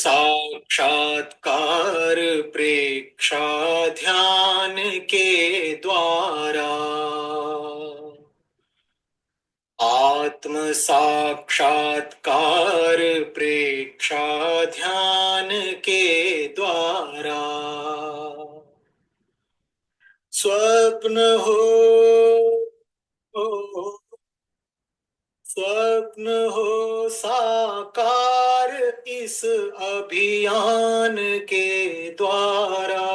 साक्षात्कार प्रेक्षा ध्यान के द्वारा, आत्म साक्षात्कार प्रेक्षा ध्यान के द्वारा, स्वप्न हो साकार इस अभियान के द्वारा,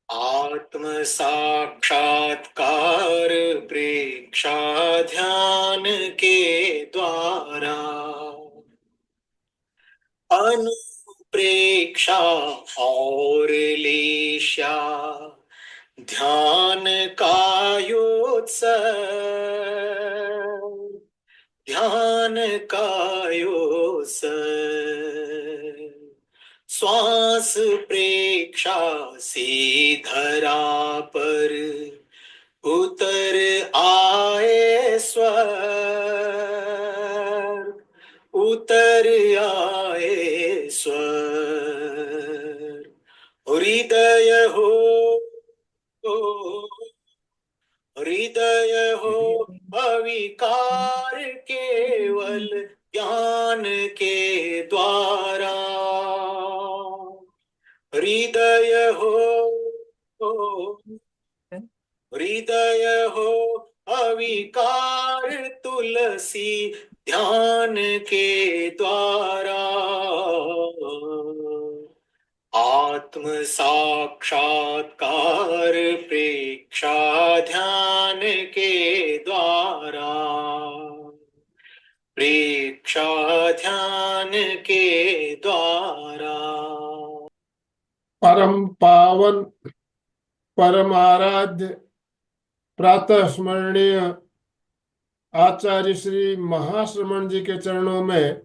आत्म साक्षात्कार प्रेक्षा ध्यान के द्वारा, अनुप्रेक्षा और लेशा ध्यान कायोत्सव, ध्यान कायोत्सव, श्वास प्रेक्षा से धरा पर उतर आए स्वर, उतर आए स्वर, हृदय हो अविकार केवल ज्ञान के द्वारा, हृदय हो अविकार तुलसी ध्यान के द्वारा, आत्म साक्षात्कार प्रेक्षा ध्यान के द्वारा, प्रेक्षा ध्यान के द्वारा। परम पावन परम आराध्य प्रातः स्मरणीय आचार्य श्री महाश्रमण जी के चरणों में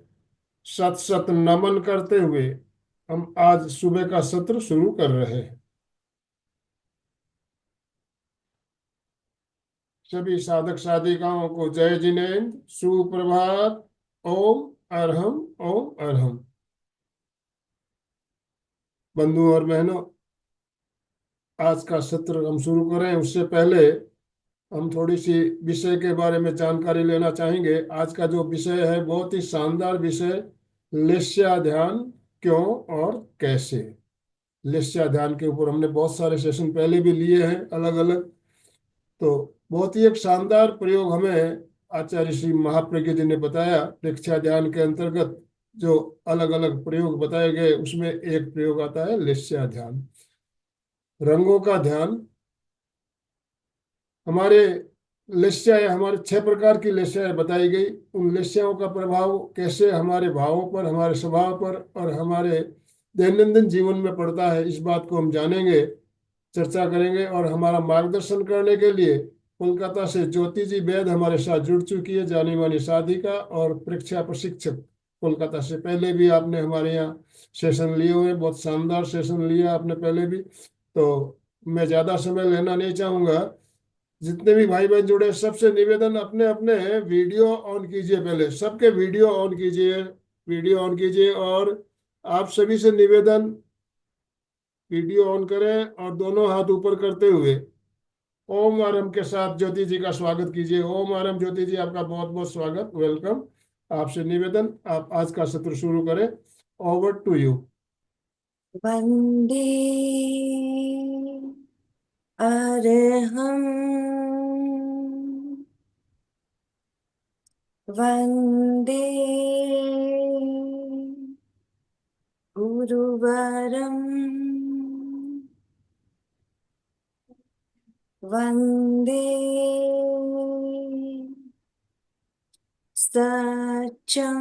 सत सत नमन करते हुए हम आज सुबह का सत्र शुरू कर रहे हैं। सभी साधक साधिकाओं को जय जिनेन्द्र, सुप्रभात, ओम अरहम ओम अरहम। बंधुओं और बहनों, आज का सत्र हम शुरू करें उससे पहले हम थोड़ी सी विषय के बारे में जानकारी लेना चाहेंगे। आज का जो विषय है बहुत ही शानदार विषय, लेस्या ध्यान क्यों और कैसे। लेस्या ध्यान के ऊपर हमने बहुत सारे सेशन पहले भी लिए हैं अलग अलग, तो बहुत ही एक शानदार प्रयोग हमें आचार्य श्री महाप्रज्ञ जी ने बताया। प्रेक्षा ध्यान के अंतर्गत जो अलग अलग प्रयोग बताए गए उसमें एक प्रयोग आता है लेस्या ध्यान, रंगों का ध्यान। हमारे लेस्याएं, हमारे 6 प्रकार की लेस्याएं बताई गई। उन लेस्याओं का प्रभाव कैसे हमारे भावों पर, हमारे स्वभाव पर और हमारे दैनंदिन जीवन में पड़ता है, इस बात को हम जानेंगे, चर्चा करेंगे। और हमारा मार्गदर्शन करने के लिए कोलकाता से ज्योति जी वैद हमारे साथ जुड़ चुकी है, जानी मानी साधिका और परीक्षा प्रशिक्षक। कोलकाता से पहले भी आपने हमारे यहाँ सेशन लिए हुए, बहुत शानदार सेशन लिया आपने पहले भी। तो मैं ज़्यादा समय लेना नहीं चाहूँगा। जितने भी भाई बहन जुड़े सबसे निवेदन, अपने अपने वीडियो ऑन कीजिए, पहले सबके वीडियो ऑन कीजिए, वीडियो ऑन कीजिए। और आप सभी से निवेदन, वीडियो ऑन करें और दोनों हाथ ऊपर करते हुए ओम आरम के साथ ज्योति जी का स्वागत कीजिए। ओम आरम। ज्योति जी आपका बहुत बहुत स्वागत, वेलकम। आपसे निवेदन, आप आज का सत्र शुरू करें। Over to you. वंदे अरहं वंदे गुरुवरं वंदे सत्यं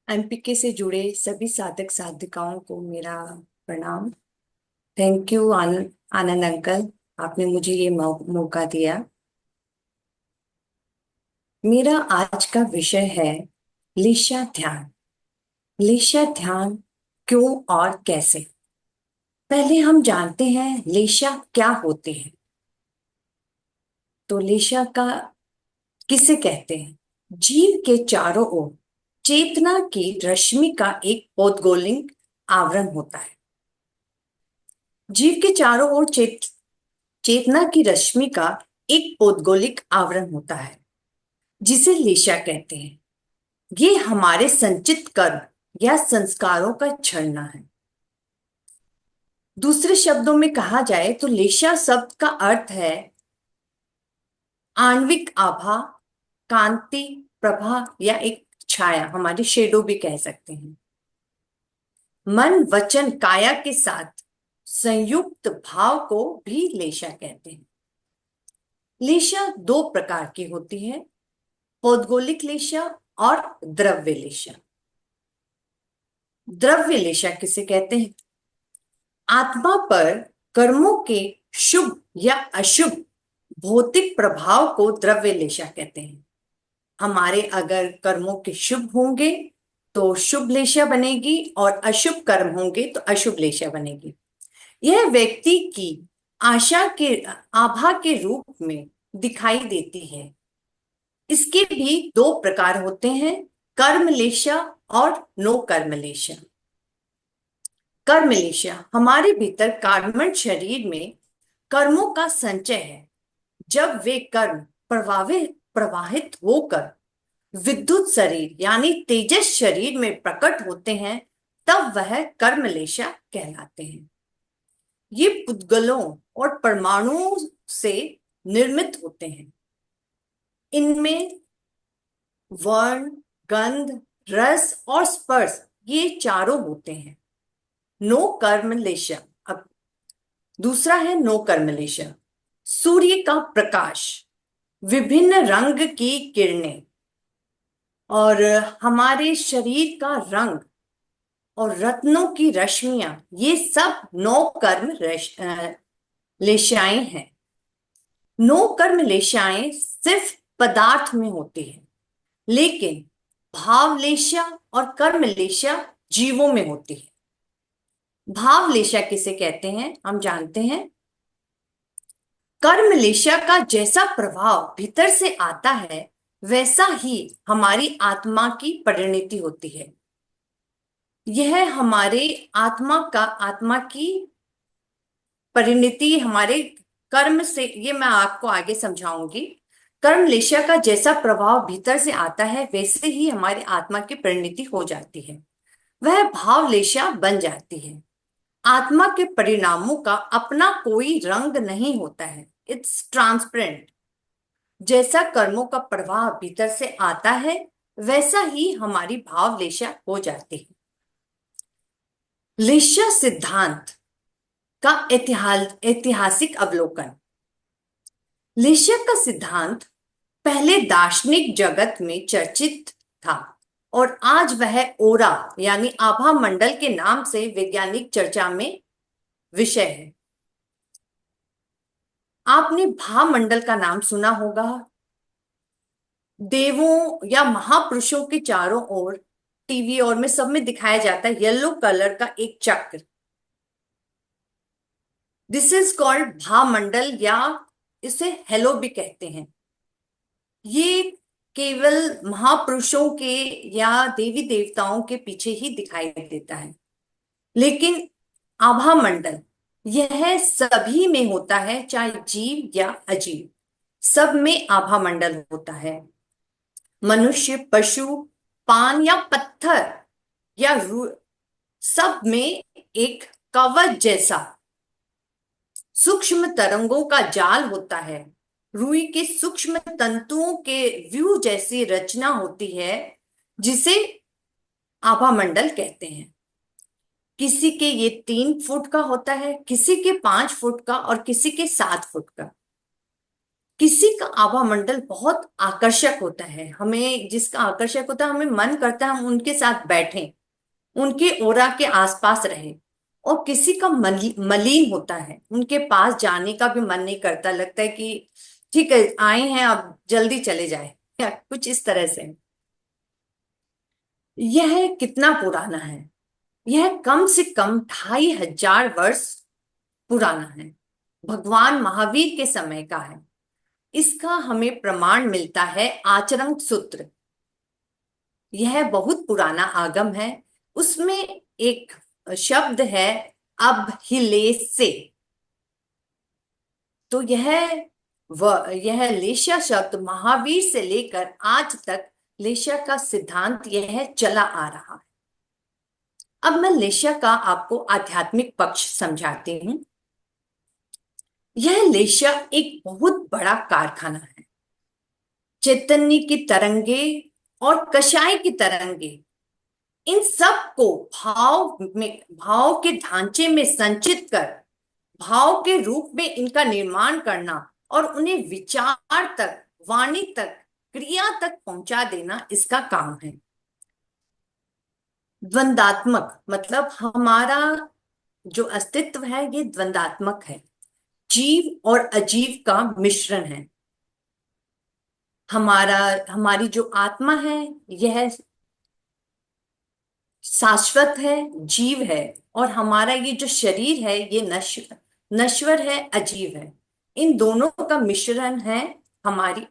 एमपीके से जुड़े सभी साधक साधिकाओं को मेरा प्रणाम। थैंक यू आनंद अंकल, आपने मुझे ये मौका दिया। मेरा आज का विषय है लेस्या ध्यान। लेस्या ध्यान क्यों और कैसे। पहले हम जानते हैं लेस्या क्या होते हैं। तो लेशा का किसे कहते हैं? जीव के चारों ओर चेतना की रश्मि का एक औद्गोलिक आवरण होता है। जीव के चारों ओर चेतना की रश्मि का एक औद्गोलिक आवरण होता है जिसे लेशा कहते हैं। ये हमारे संचित कर्म या संस्कारों का झरना है। दूसरे शब्दों में कहा जाए तो लेशा शब्द का अर्थ है आणविक आभा, कांति, प्रभा या एक छाया, हमारी शेडो भी कह सकते हैं। मन, वचन, काया के साथ संयुक्त भाव को भी लेशा कहते हैं। लेशा दो प्रकार की होती है, औद्गोलिक लेशा और द्रव्य लेशा। द्रव्य लेशा किसे कहते हैं? आत्मा पर कर्मों के शुभ या अशुभ भौतिक प्रभाव को द्रव्य लेशा कहते हैं। हमारे अगर कर्मों के शुभ होंगे तो शुभ लेशा बनेगी और अशुभ कर्म होंगे तो अशुभ लेशा बनेगी। यह व्यक्ति की आशा के आभा के रूप में दिखाई देती है। इसके भी दो प्रकार होते हैं, कर्म लेशा और नो कर्म लेशा। कर्म लेशा हमारे भीतर कार्बन शरीर में कर्मों का संचय है। जब वे कर्म प्रवाहित होकर विद्युत शरीर यानी तेजस शरीर में प्रकट होते हैं तब वह कर्मलेशा कहलाते हैं। ये पुद्गलों और परमाणुओं से निर्मित होते हैं। इनमें वर्ण, गंध, रस और स्पर्श ये चारों होते हैं। नो कर्मलेशा। अब दूसरा है नो कर्मलेशा। सूर्य का प्रकाश, विभिन्न रंग की किरणें और हमारे शरीर का रंग और रत्नों की रश्मियां, ये सब नौ कर्म लेशाएं हैं। नौ कर्म लेशाएं सिर्फ पदार्थ में होती है, लेकिन भाव लेशा और कर्म लेशा जीवों में होती है। भाव लेशा किसे कहते हैं हम जानते हैं। कर्म लेशा का जैसा प्रभाव भीतर से आता है वैसा ही हमारी आत्मा की परिणति होती है। यह हमारे आत्मा की परिणति हमारे कर्म से, ये मैं आपको आगे समझाऊंगी। कर्म लेशा का जैसा प्रभाव भीतर से आता है वैसे ही हमारी आत्मा की परिणति हो जाती है, वह भाव लेशा बन जाती है। आत्मा के परिणामों का अपना कोई रंग नहीं होता है, इट्स ट्रांसपेरेंट। जैसा कर्मों का प्रवाह भीतर से आता है वैसा ही हमारी भाव लेशा हो जाती है। लेशा सिद्धांत का ऐतिहासिक अवलोकन। लेशा का सिद्धांत पहले दार्शनिक जगत में चर्चित था और आज वह ओरा यानी आभा मंडल के नाम से वैज्ञानिक चर्चा में विषय है। आपने भामंडल का नाम सुना होगा। देवों या महापुरुषों के चारों ओर टीवी और में सब में दिखाया जाता है येलो कलर का एक चक्र। दिस इज कॉल्ड भामंडल या इसे हेलो भी कहते हैं। ये केवल महापुरुषों के या देवी देवताओं के पीछे ही दिखाई देता है, लेकिन आभा मंडल यह सभी में होता है, चाहे जीव या अजीव, सब में आभा मंडल होता है। मनुष्य, पशु, पान या पत्थर या सब में एक कवच जैसा सूक्ष्म तरंगों का जाल होता है। रुई के सूक्ष्म तंतुओं के व्यू जैसी रचना होती है जिसे आभा मंडल कहते हैं। किसी के ये 3 फुट का होता है, किसी के 5 फुट का और किसी के 7 फुट का। किसी का आभा मंडल बहुत आकर्षक होता है, हमें जिसका आकर्षक होता है हमें मन करता है हम उनके साथ बैठें, उनके ओरा के आसपास रहे। और किसी का मलिन होता है, उनके पास जाने का भी मन नहीं करता, लगता है कि ठीक है आए हैं अब जल्दी चले जाए, या कुछ इस तरह से। यह कितना पुराना है? यह कम से कम 2500 वर्ष पुराना है, भगवान महावीर के समय का है। इसका हमें प्रमाण मिलता है आचरण सूत्र। यह बहुत पुराना आगम है। उसमें एक शब्द है अबहिलेसे। तो यह लेशा शब्द महावीर से लेकर आज तक लेशा का सिद्धांत यह चला आ रहा है। अब मैं लेशा का आपको आध्यात्मिक पक्ष समझाती हूँ। यह लेशा एक बहुत बड़ा कारखाना है। चैतन्य की तरंगे और कषाय की तरंगे, इन सब को भाव के ढांचे में संचित कर भाव के रूप में इनका निर्माण करना और उन्हें विचार तक, वाणी तक, क्रिया तक पहुंचा देना इसका काम है। द्वंदात्मक मतलब हमारा जो अस्तित्व है ये द्वंदात्मक है, जीव और अजीव का मिश्रण है। हमारी जो आत्मा है यह शाश्वत है, जीव है, और हमारा ये जो शरीर है ये नश्वर है, अजीव है। इन दोनों का मिश्रण है हमारी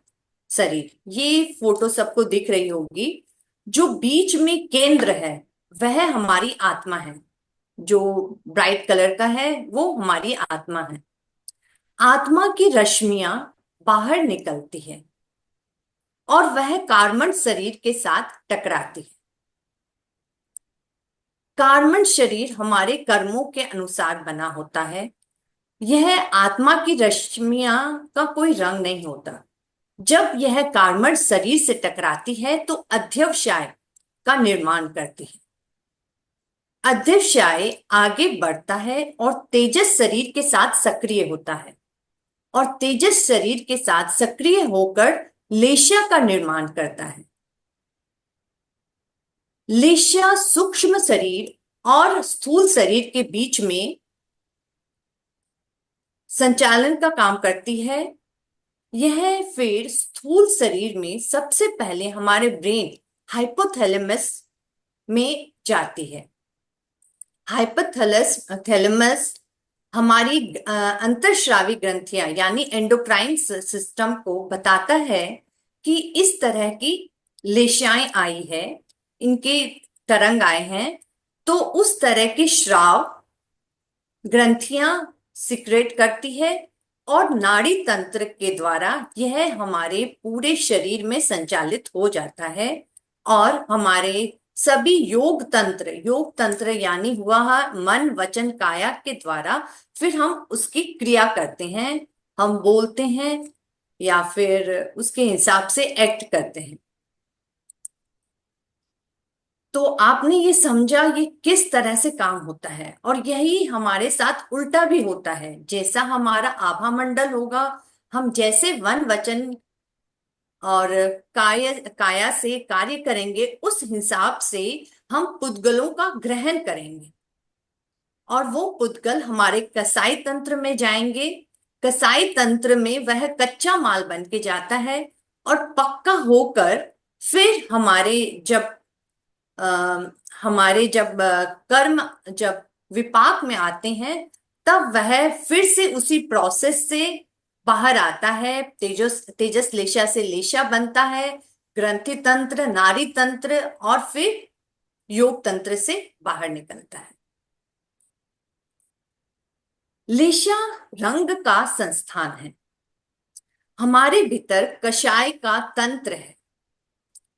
शरीर। ये फोटो सबको दिख रही होगी। जो बीच में केंद्र है वह हमारी आत्मा है। जो ब्राइट कलर का है वो हमारी आत्मा है। आत्मा की रश्मियां बाहर निकलती है और वह कार्बन शरीर के साथ टकराती है। कार्बन शरीर हमारे कर्मों के अनुसार बना होता है। यह आत्मा की रश्मियां का कोई रंग नहीं होता। जब यह कार्बन शरीर से टकराती है तो अध्यवसाय का निर्माण करती है। अध्यवसाय आगे बढ़ता है और तेजस शरीर के साथ सक्रिय होता है, और तेजस शरीर के साथ सक्रिय होकर लेशा का निर्माण करता है। लेशा सूक्ष्म शरीर और स्थूल शरीर के बीच में संचालन का काम करती है। यह फिर स्थूल शरीर में सबसे पहले हमारे ब्रेन हाइपोथैलेमस में जाती है। हाइपोथैलेमस हमारी अंतर्स्रावी ग्रंथियां यानी एंडोक्राइन सिस्टम को बताता है कि इस तरह की लेशाएं आई है, इनके तरंग आए हैं। तो उस तरह की श्राव ग्रंथियां सिक्रेट करती है और नाड़ी तंत्र के द्वारा यह हमारे पूरे शरीर में संचालित हो जाता है। और हमारे सभी योग तंत्र यानी हुआ मन, वचन, काया के द्वारा फिर हम उसकी क्रिया करते हैं, हम बोलते हैं या फिर उसके हिसाब से एक्ट करते हैं। तो आपने ये समझा ये किस तरह से काम होता है। और यही हमारे साथ उल्टा भी होता है। जैसा हमारा आभा मंडल होगा, हम जैसे वन, वचन और काया से कार्य करेंगे, उस हिसाब से हम पुद्गलों का ग्रहण करेंगे और वो पुद्गल हमारे कसाई तंत्र में जाएंगे। कसाई तंत्र में वह कच्चा माल बन के जाता है और पक्का होकर फिर कर्म जब विपाक में आते हैं तब वह फिर से उसी प्रोसेस से बाहर आता है। तेजस लेशा से लेशा बनता है, ग्रंथि तंत्र, नाड़ी तंत्र, और फिर योग तंत्र से बाहर निकलता है। लेशा रंग का संस्थान है। हमारे भीतर कषाय का तंत्र है।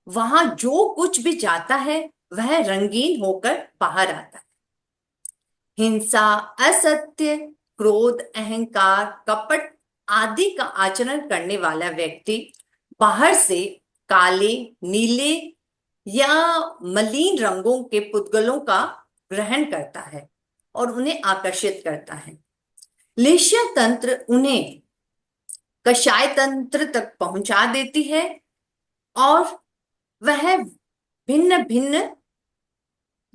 वहां जो कुछ भी जाता है वह रंगीन होकर बाहर आता है। हिंसा, असत्य, क्रोध, अहंकार, कपट आदि का आचरण करने वाला व्यक्ति बाहर से काले, नीले या मलिन रंगों के पुद्गलों का ग्रहण करता है और उन्हें आकर्षित करता है। लेशा तंत्र उन्हें कषाय तंत्र तक पहुंचा देती है और वह भिन्न भिन्न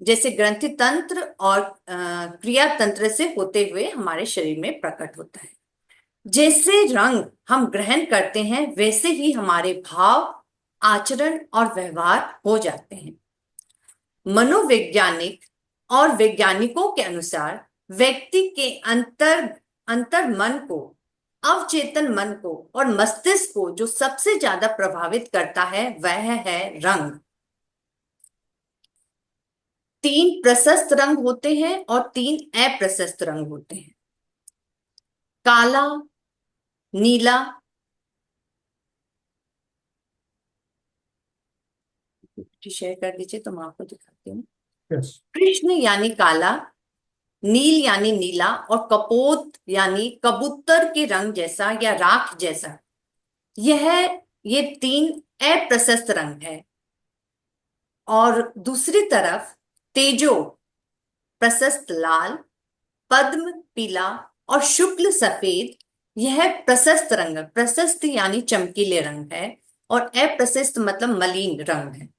जैसे ग्रंथि तंत्र और क्रिया तंत्र से होते हुए हमारे शरीर में प्रकट होता है। जैसे रंग हम ग्रहण करते हैं वैसे ही हमारे भाव, आचरण और व्यवहार हो जाते हैं। मनोवैज्ञानिक और वैज्ञानिकों के अनुसार व्यक्ति के अंतर मन को अवचेतन मन को और मस्तिष्क को जो सबसे ज्यादा प्रभावित करता है वह है रंग। 3 प्रशस्त रंग होते हैं और 3 अप्रशस्त रंग होते हैं। काला, नीला, शेयर कर दीजिए तो मैं आपको दिखाती हूँ। यस। कृष्ण यानी काला, नील यानी नीला और कपोत यानी कबूतर के रंग जैसा या राख जैसा। ये 3 अप्रशस्त रंग है। और दूसरी तरफ तेजो प्रशस्त लाल, पद्म पीला और शुक्ल सफेद, यह प्रशस्त रंग, प्रशस्त यानी चमकीले रंग है, और अप्रशस्त मतलब मलिन रंग है।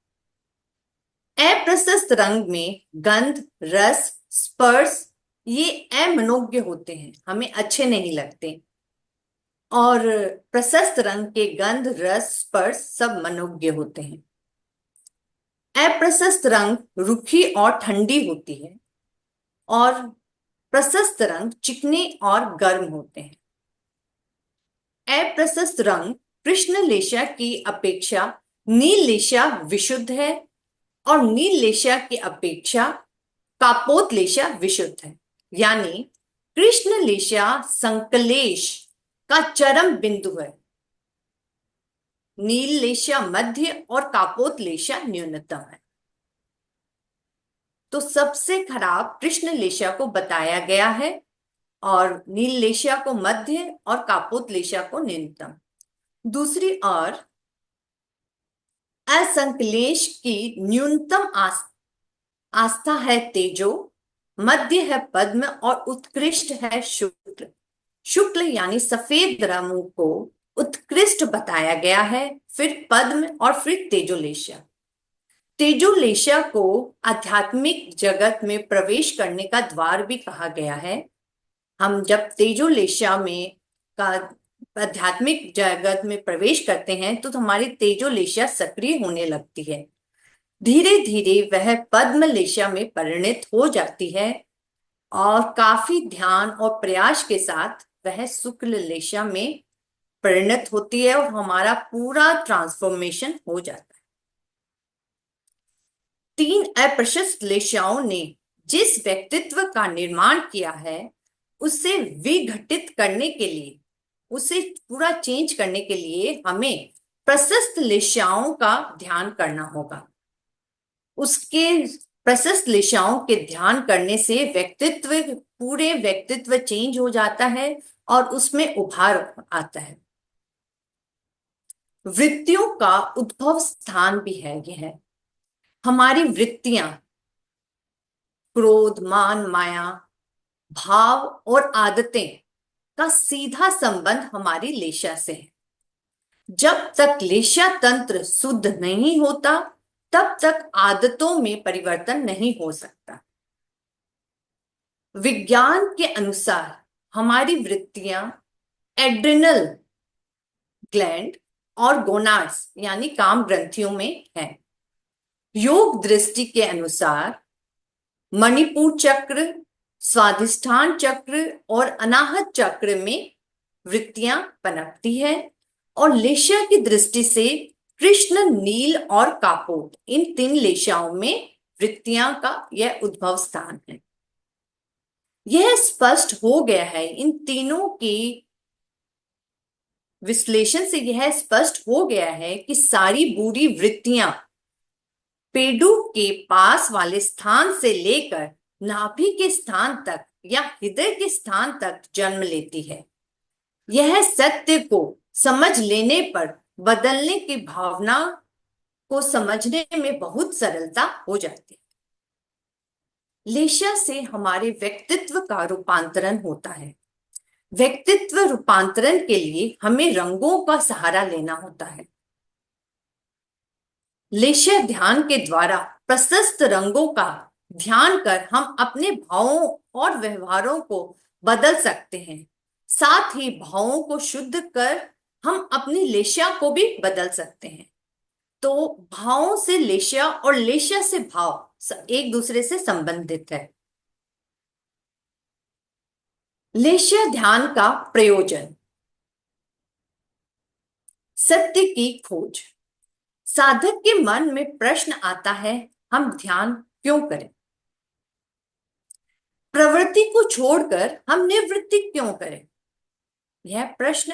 अप्रशस्त रंग में गंध, रस, स्पर्श ये अमनोज्ञ होते हैं, हमें अच्छे नहीं लगते। और प्रशस्त रंग के गंध, रस, स्पर्श सब मनोज्ञ होते हैं। अप्रशस्त रंग रूखी और ठंडी होती है और प्रशस्त रंग चिकने और गर्म होते हैं। अप्रशस्त रंग कृष्ण लेशा की अपेक्षा नील लेशा विशुद्ध है और नील लेशा की अपेक्षा कापोत लेशा विशुद्ध है। यानी कृष्ण लेशा संकलेश का चरम बिंदु है, नील लेशा मध्य और कापोत लेशा न्यूनतम है। तो सबसे खराब कृष्ण लेशा को बताया गया है और नील लेशा को मध्य और कापोत लेशा को न्यूनतम। दूसरी ओर असंकलेश की न्यूनतम आस्था है तेजो, मध्य है पद्म और उत्कृष्ट है शुक्ल। शुक्ल यानी सफेद रंग को उत्कृष्ट बताया गया है, फिर पद्म और फिर तेजोलेशा। तेजोलेशा को आध्यात्मिक जगत में प्रवेश करने का द्वार भी कहा गया है। हम जब तेजोलेशा में का आध्यात्मिक जगत में प्रवेश करते हैं तो हमारी तेजोलेशा सक्रिय होने लगती है। धीरे धीरे वह पद्मलेशा में परिणत हो जाती है और काफी ध्यान और प्रयास के साथ वह शुक्ल लेशा में परिणत होती है और हमारा पूरा ट्रांसफॉर्मेशन हो जाता है। 3 अप्रशस्त लेशाओं ने जिस व्यक्तित्व का निर्माण किया है उसे विघटित करने के लिए, उसे पूरा चेंज करने के लिए हमें प्रशस्त लेशाओं का ध्यान करना होगा। उसके प्रशस्त लेशाओं के ध्यान करने से व्यक्तित्व, पूरे व्यक्तित्व चेंज हो जाता है और उसमें उभार आता है। वृत्तियों का उद्भव स्थान भी है यह। हमारी वृत्तियां क्रोध, मान, माया, भाव और आदतें का सीधा संबंध हमारी लेशा से है। जब तक लेशा तंत्र शुद्ध नहीं होता तब तक आदतों में परिवर्तन नहीं हो सकता। विज्ञान के अनुसार हमारी वृत्तियां एड्रिनल ग्लैंड और गोनाड्स यानी काम ग्रंथियों में है। योग दृष्टि के अनुसार मणिपुर चक्र, स्वाधिष्ठान चक्र और अनाहत चक्र में वृत्तियां पनपती है और लेशा की दृष्टि से कृष्ण, नील और कापोत, इन 3 लेशाओं में वृत्तियां का यह उद्भव स्थान है। यह स्पष्ट हो गया है, इन तीनों के विश्लेषण से यह स्पष्ट हो गया है कि सारी बुरी वृत्तियां पेडू के पास वाले स्थान से लेकर नाभि के स्थान तक या हृदय के स्थान तक जन्म लेती है। यह सत्य को समझ लेने पर बदलने की भावना को समझने में बहुत सरलता हो जाती है। लेशा से हमारे व्यक्तित्व का रूपांतरण होता है। व्यक्तित्व रूपांतरण के लिए हमें रंगों का सहारा लेना होता है। लेशा ध्यान के द्वारा प्रशस्त रंगों का ध्यान कर हम अपने भावों और व्यवहारों को बदल सकते हैं। साथ ही भावों को शुद्ध कर हम अपनी लेशा को भी बदल सकते हैं। तो भावों से लेशा और लेशा से भाव एक दूसरे से संबंधित है। लेशा ध्यान का प्रयोजन। सत्य की खोज। साधक के मन में प्रश्न आता है, हम ध्यान क्यों करें? प्रवृत्ति को छोड़कर हम निवृत्ति क्यों करें? यह प्रश्न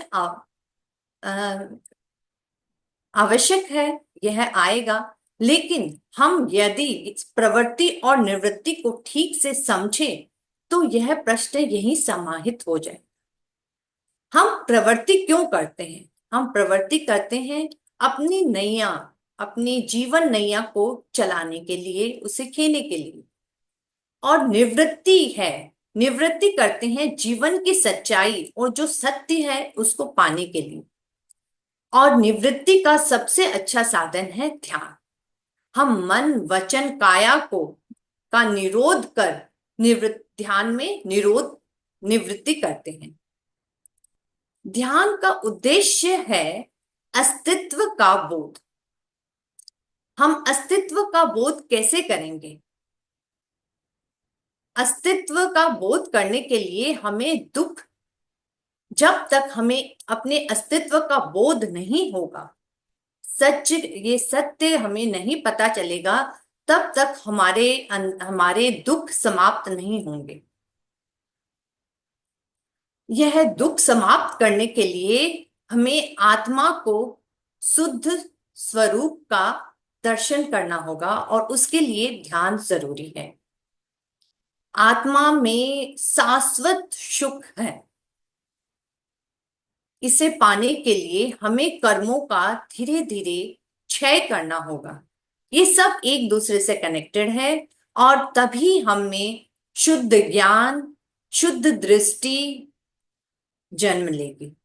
आवश्यक है, यह आएगा। लेकिन हम यदि इस प्रवृत्ति और निवृत्ति को ठीक से समझें तो यह प्रश्न यही समाहित हो जाए। हम प्रवृत्ति क्यों करते हैं? हम प्रवृत्ति करते हैं अपनी नैया, अपनी जीवन नैया को चलाने के लिए, उसे खेने के लिए। और निवृत्ति करते हैं जीवन की सच्चाई और जो सत्य है उसको पाने के लिए। और निवृत्ति का सबसे अच्छा साधन है ध्यान। हम मन वचन काया का निरोध कर ध्यान में निवृत्ति करते हैं। ध्यान का उद्देश्य है अस्तित्व का बोध। हम अस्तित्व का बोध कैसे करेंगे? अस्तित्व का बोध करने के लिए हमें जब तक हमें अपने अस्तित्व का बोध नहीं होगा, ये सत्य हमें नहीं पता चलेगा, तब तक हमारे दुख समाप्त नहीं होंगे। यह दुख समाप्त करने के लिए हमें आत्मा को शुद्ध स्वरूप का दर्शन करना होगा और उसके लिए ध्यान जरूरी है। आत्मा में शाश्वत सुख है। इसे पाने के लिए हमें कर्मों का धीरे धीरे क्षय करना होगा। ये सब एक दूसरे से कनेक्टेड है और तभी हमें शुद्ध ज्ञान, शुद्ध दृष्टि जन्म लेगी।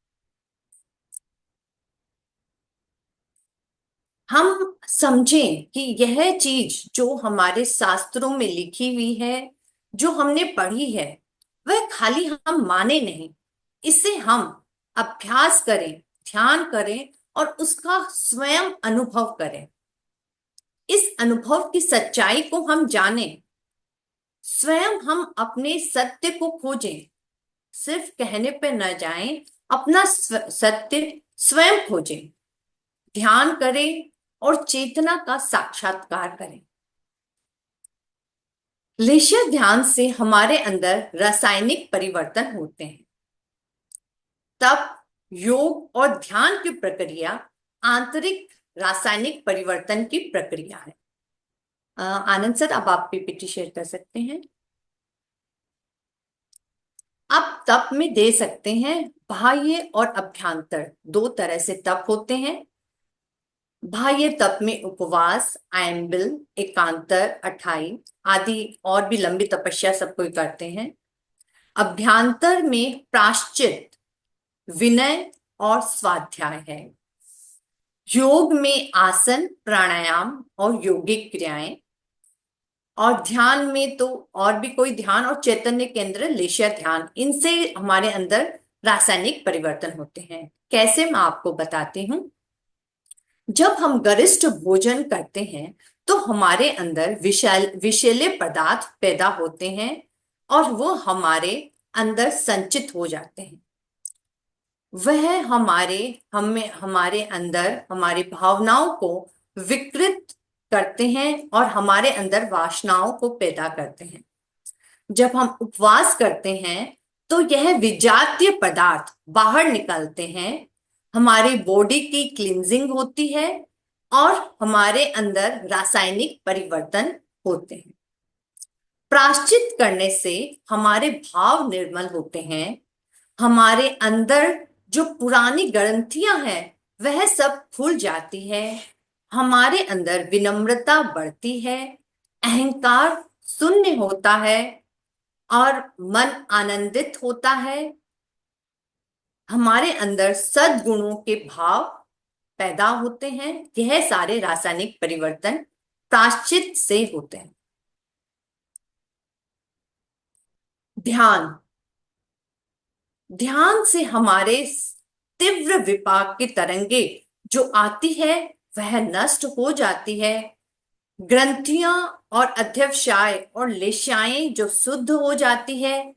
हम समझें कि यह चीज जो हमारे शास्त्रों में लिखी हुई है, जो हमने पढ़ी है, वह खाली हम माने नहीं, इसे हम अभ्यास करें, ध्यान करें और उसका स्वयं अनुभव करें। इस अनुभव की सच्चाई को हम जानें, स्वयं हम अपने सत्य को खोजें। सिर्फ कहने पे न जाएं, अपना सत्य स्वयं खोजें, ध्यान करें और चेतना का साक्षात्कार करें। लेशर ध्यान से हमारे अंदर रासायनिक परिवर्तन होते हैं। तब योग और ध्यान की प्रक्रिया आंतरिक रासायनिक परिवर्तन की प्रक्रिया है। आनंद सर, अब आप पीपीटी शेयर कर सकते हैं। अब तप में दे सकते हैं बाह्य और अभ्यंतर, दो तरह से तप होते हैं। बाह्य तप में उपवास, आयम्बिल, एकांतर, अठाई आदि और भी लंबी तपस्या सब कोई करते हैं। अभ्यंतर में प्रायश्चित, विनय और स्वाध्याय है। योग में आसन, प्राणायाम और योगिक क्रियाएं। और ध्यान में तो और भी कोई ध्यान और चैतन्य केंद्र, लेशर ध्यान, इनसे हमारे अंदर रासायनिक परिवर्तन होते हैं। कैसे, मैं आपको बताती हूँ। जब हम गरिष्ठ भोजन करते हैं तो हमारे अंदर विषैले पदार्थ पैदा होते हैं और वो हमारे अंदर संचित हो जाते हैं। वह हमारे अंदर हमारी भावनाओं को विकृत करते हैं और हमारे अंदर वासनाओं को पैदा करते हैं। जब हम उपवास करते हैं तो यह विजातीय पदार्थ बाहर निकलते हैं, हमारी बॉडी की क्लींजिंग होती है और हमारे अंदर रासायनिक परिवर्तन होते हैं। प्रायश्चित करने से हमारे भाव निर्मल होते हैं, हमारे अंदर जो पुरानी ग्रंथियां हैं वह सब खुल जाती है, हमारे अंदर विनम्रता बढ़ती है, अहंकार शून्य होता है और मन आनंदित होता है। हमारे अंदर सद्गुणों के भाव पैदा होते हैं। यह सारे रासायनिक परिवर्तन प्रायश्चित से होते हैं। ध्यान से हमारे तीव्र विपाक की तरंगे जो आती है वह नष्ट हो जाती है। ग्रंथियां और अध्यवसाय और लेशाएं जो शुद्ध हो जाती है।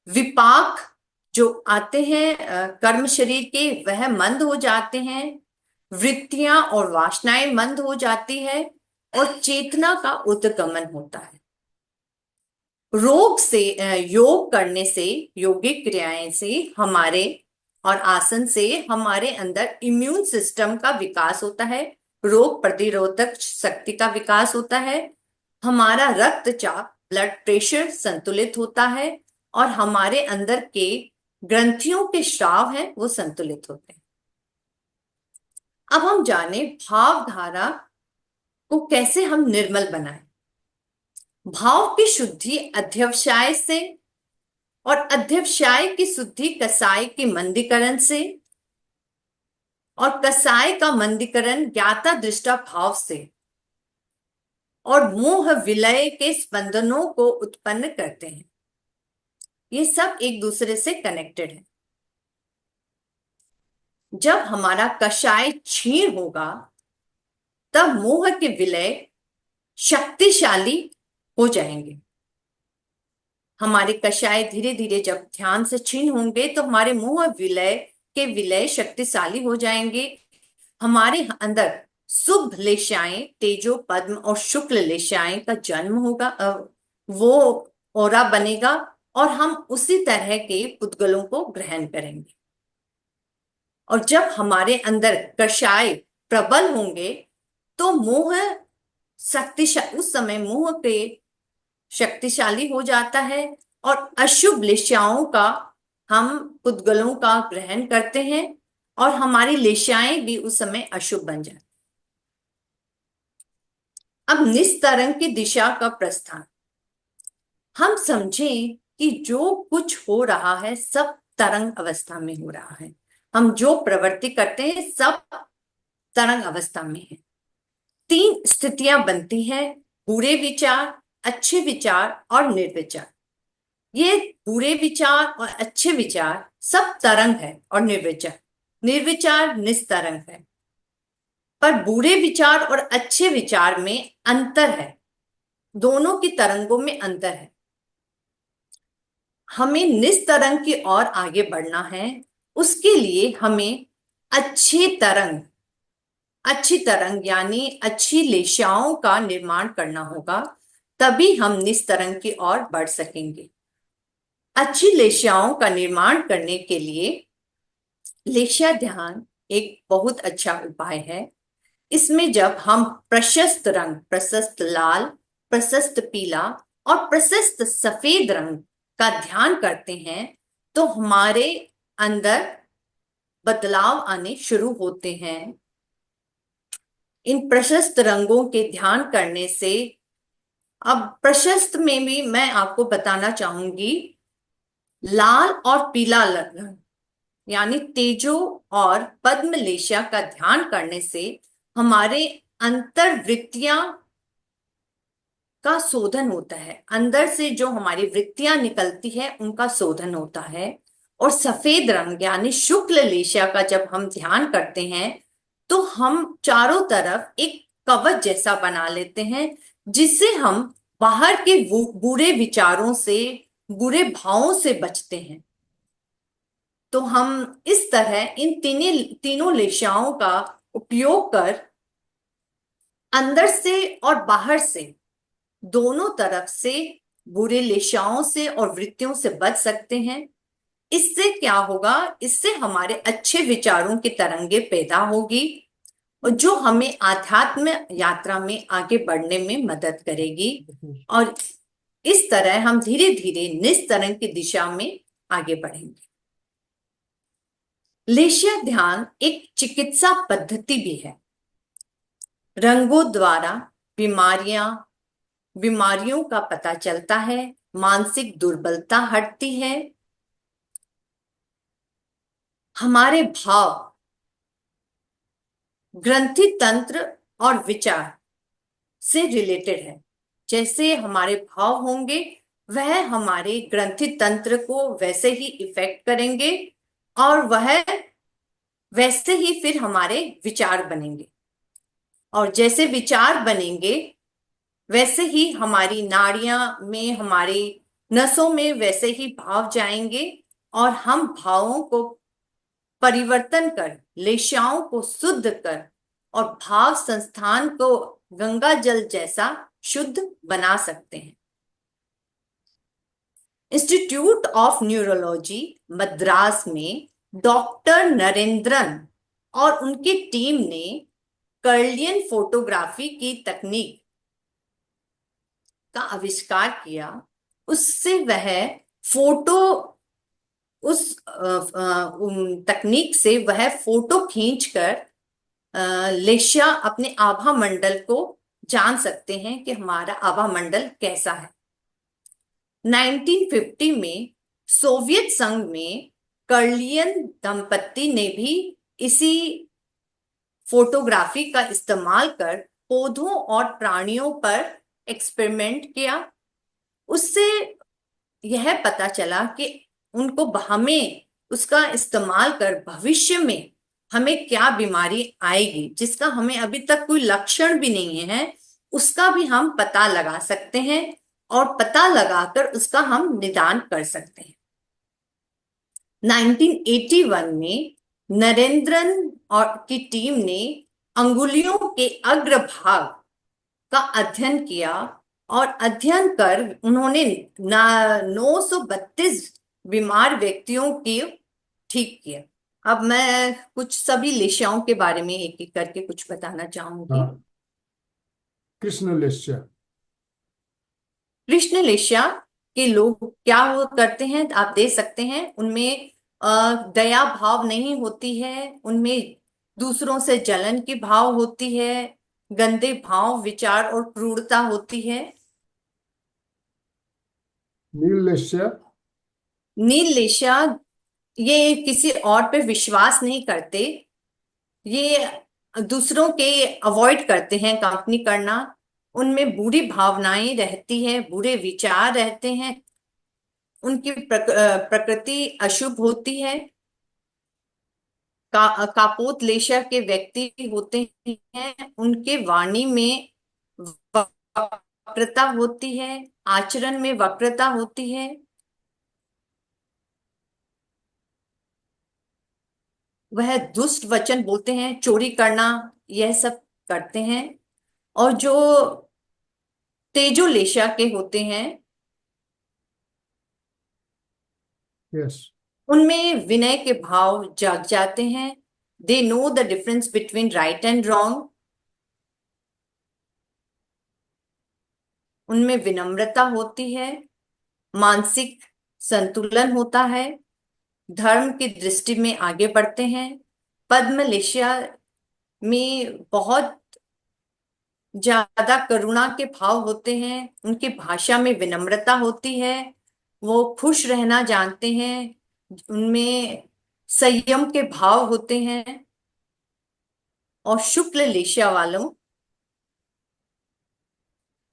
विपाक जो आते हैं कर्म शरीर के, वह मंद हो जाते हैं, वृत्तियां और वासनाएं मंद हो जाती है और चेतना का उद्गमन होता है। रोग से योग करने से, योगिक क्रियाएं से हमारे और आसन से हमारे अंदर इम्यून सिस्टम का विकास होता है, रोग प्रतिरोधक शक्ति का विकास होता है, हमारा रक्तचाप ब्लड प्रेशर संतुलित होता है और हमारे अंदर के ग्रंथियों के स्राव हैं वो संतुलित होते हैं। अब हम जाने भाव धारा को कैसे हम निर्मल बनाएं। भाव की शुद्धि अध्यवसाय से और अध्यवसाय की शुद्धि कसाय के मंदीकरण से और कसाय का मंदीकरण ज्ञाता दृष्टा भाव से और मोह विलय के स्पंदनों को उत्पन्न करते हैं। ये सब एक दूसरे से कनेक्टेड है। जब हमारा कषाय क्षीण होगा तब मोह के विलय शक्तिशाली हो जाएंगे। हमारे कषाय धीरे धीरे जब ध्यान से क्षीण होंगे तो हमारे मोह विलय के विलय शक्तिशाली हो जाएंगे। हमारे अंदर शुभ लेशाएं, तेजो पद्म और शुक्ल लेशाएं का जन्म होगा, वो ओरा बनेगा और हम उसी तरह के पुद्गलों को ग्रहण करेंगे। और जब हमारे अंदर कषाय प्रबल होंगे तो मोह शक्तिशाली, उस समय मोह के शक्तिशाली हो जाता है और अशुभ लेशाओं का हम पुद्गलों का ग्रहण करते हैं और हमारी लेशाएं भी उस समय अशुभ बन जाती। अब निस्तरंग की दिशा का प्रस्थान। हम समझें कि जो कुछ हो रहा है सब तरंग अवस्था में हो रहा है। हम जो प्रवृत्ति करते हैं सब तरंग अवस्था में है। 3 स्थितियां बनती हैं, बुरे विचार, अच्छे विचार और निर्विचार। ये बुरे विचार और अच्छे विचार सब तरंग है और निर्विचार निस्तरंग है। पर बुरे विचार और अच्छे विचार में अंतर है, दोनों की तरंगों में अंतर है। हमें निस्तरंग की ओर आगे बढ़ना है, उसके लिए हमें अच्छी तरंग यानी अच्छी लेशाओं का निर्माण करना होगा, तभी हम निस्तरंग की ओर बढ़ सकेंगे। अच्छी लेशाओं का निर्माण करने के लिए लेशा ध्यान एक बहुत अच्छा उपाय है। इसमें जब हम प्रशस्त रंग, प्रशस्त लाल, प्रशस्त पीला और प्रशस्त सफेद रंग का ध्यान करते हैं तो हमारे अंदर बदलाव आने शुरू होते हैं। इन प्रशस्त रंगों के ध्यान करने से, अब प्रशस्त में भी मैं आपको बताना चाहूंगी, लाल और पीला रंग यानी तेजो और पद्म लेशा का ध्यान करने से हमारे अंतर्वृत्तियां का शोधन होता है। अंदर से जो हमारी वृत्तियां निकलती है उनका शोधन होता है। और सफेद रंग यानी शुक्ल लेशा का जब हम ध्यान करते हैं तो हम चारों तरफ एक कवच जैसा बना लेते हैं, जिससे हम बाहर के बुरे विचारों से, बुरे भावों से बचते हैं। तो हम इस तरह इन तीनों लेशाओं का उपयोग कर अंदर से और बाहर से, दोनों तरफ से बुरे लेशाओं से और वृत्तियों से बच सकते हैं। इससे क्या होगा, इससे हमारे अच्छे विचारों की तरंगे पैदा होगी और जो हमें आध्यात्म यात्रा में आगे बढ़ने में मदद करेगी। और इस तरह हम धीरे धीरे निस्तरंग की दिशा में आगे बढ़ेंगे। लेशा ध्यान एक चिकित्सा पद्धति भी है। रंगों द्वारा बीमारियों का पता चलता है, मानसिक दुर्बलता हटती है, हमारे भाव, ग्रंथि तंत्र और विचार से रिलेटेड है। जैसे हमारे भाव होंगे वह हमारे ग्रंथि तंत्र को वैसे ही इफेक्ट करेंगे और वह वैसे ही फिर हमारे विचार बनेंगे। और जैसे विचार बनेंगे वैसे ही हमारी नाड़ियां में, हमारी नसों में वैसे ही भाव जाएंगे और हम भावों को परिवर्तन कर, लेशाओं को शुद्ध कर और भाव संस्थान को गंगा जल जैसा शुद्ध बना सकते हैं। इंस्टीट्यूट ऑफ न्यूरोलॉजी मद्रास में डॉक्टर नरेंद्रन और उनकी टीम ने कर्लियन फोटोग्राफी की तकनीक का आविष्कार किया। उससे वह फोटो उस तकनीक से वह फोटो खींचकर लेशा अपने आभा मंडल को जान सकते हैं कि हमारा आभा मंडल कैसा है। 1950 में सोवियत संघ में कर्लियन दंपत्ति ने भी इसी फोटोग्राफी का इस्तेमाल कर पौधों और प्राणियों पर एक्सपेरिमेंट किया। उससे यह पता चला कि उनको हमें उसका इस्तेमाल कर भविष्य में हमें क्या बीमारी आएगी, जिसका हमें अभी तक कोई लक्षण भी नहीं है, उसका भी हम पता लगा सकते हैं और पता लगाकर उसका हम निदान कर सकते हैं। 1981 में नरेंद्रन और की टीम ने अंगुलियों के अग्रभाग का अध्ययन किया और अध्ययन कर उन्होंने 932 बीमार व्यक्तियों की ठीक किया। अब मैं कुछ सभी लेशाओं के बारे में एक एक करके कुछ बताना चाहूंगी। हाँ, कृष्ण लेस्या। कृष्ण लेशा के लोग क्या वो करते हैं आप देख सकते हैं, उनमें दया भाव नहीं होती है, उनमें दूसरों से जलन की भाव होती है, गंदे भाव विचार और क्रूरता होती है। नील लेस्या। नील लेशा ये किसी और पे विश्वास नहीं करते, ये दूसरों के अवॉइड करते हैं कंपनी करना, उनमें बुरी भावनाएं रहती है, बुरे विचार रहते हैं, उनकी प्रकृति अशुभ होती है। कापोत लेशा के व्यक्ति होते हैं, उनके वाणी में वक्रता होती है, आचरण में वक्रता होती है। वह दुष्ट वचन बोलते हैं, चोरी करना, यह सब करते हैं। और जो तेजो लेशा के होते हैं यस। उनमें विनय के भाव जाग जाते हैं। They know the difference between right and wrong. उनमें विनम्रता होती है, मानसिक संतुलन होता है, धर्म की दृष्टि में आगे बढ़ते हैं। पद्म लेशा में बहुत ज्यादा करुणा के भाव होते हैं, उनकी भाषा में विनम्रता होती है, वो खुश रहना जानते हैं, उनमें संयम के भाव होते हैं। और शुक्ल लेशा वालों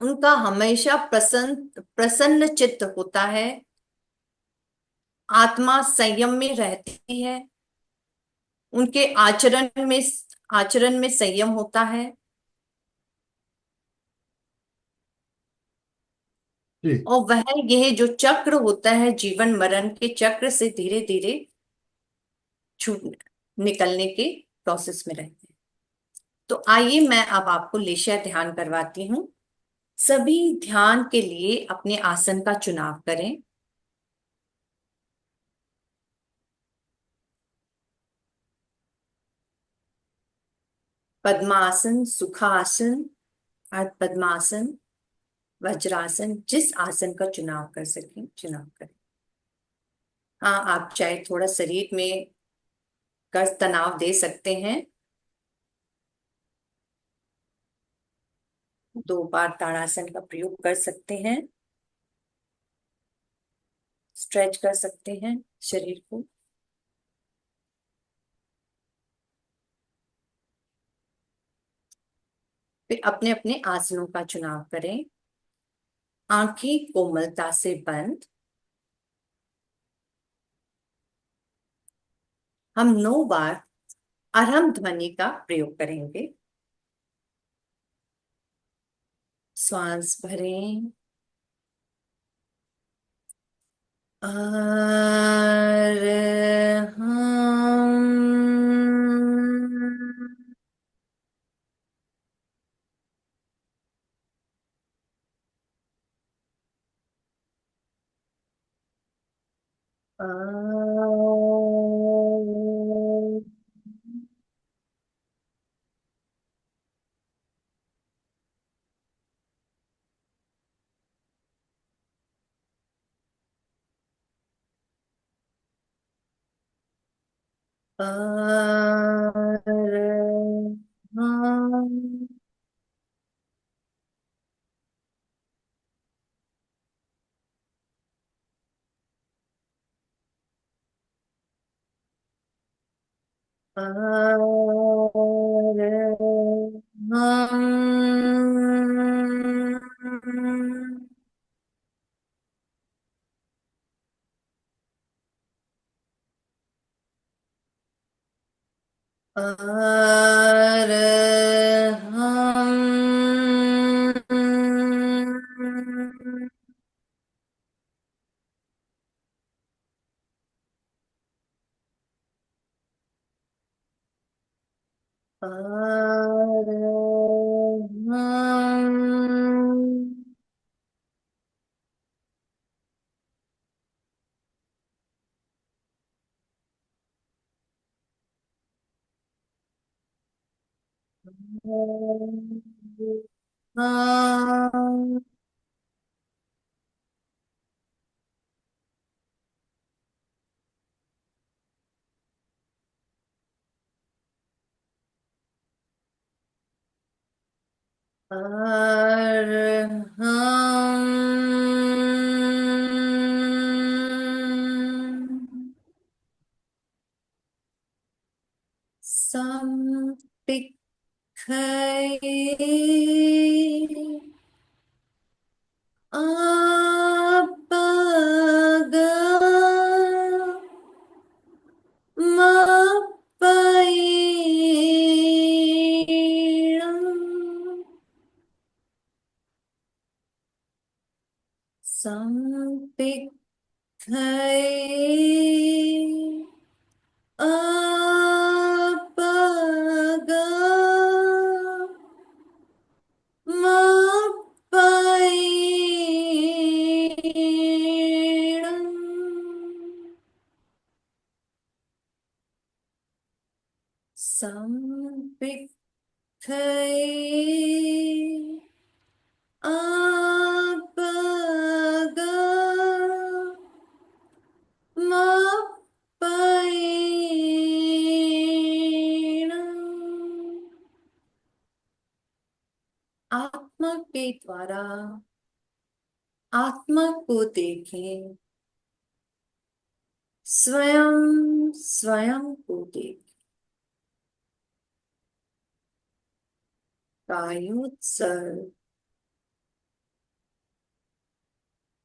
उनका हमेशा प्रसन्न प्रसन्न चित्त होता है, आत्मा संयम में रहती है, उनके आचरण में संयम होता है। जी। और वह यह जो चक्र होता है जीवन मरण के चक्र से धीरे धीरे छूट निकलने के प्रोसेस में रहते हैं। तो आइए मैं अब आपको लेशा ध्यान करवाती हूँ। सभी ध्यान के लिए अपने आसन का चुनाव करें। पद्मासन, सुखासन, अर्ध पद्मासन, वज्रासन, जिस आसन का चुनाव कर सकें चुनाव करें। हाँ, आप चाहे थोड़ा शरीर में कस तनाव दे सकते हैं। 2 बार ताड़ासन का प्रयोग कर सकते हैं, स्ट्रेच कर सकते हैं शरीर को। फिर अपने अपने आसनों का चुनाव करें। आंखें कोमलता से बंद। हम 9 बार अरहम ध्वनि का प्रयोग करेंगे। श्वास भरें, अरहम् अरहम् अरहम् अरहम् अरहम् अरहम् संपिखे अपगमपैणम् संपिखे अपगमपैणम् संपिखे अपगमपैणम् आत्मा के द्वारा आत्मा को देखें, स्वयं स्वयं को देखें। कायोत्सर्ग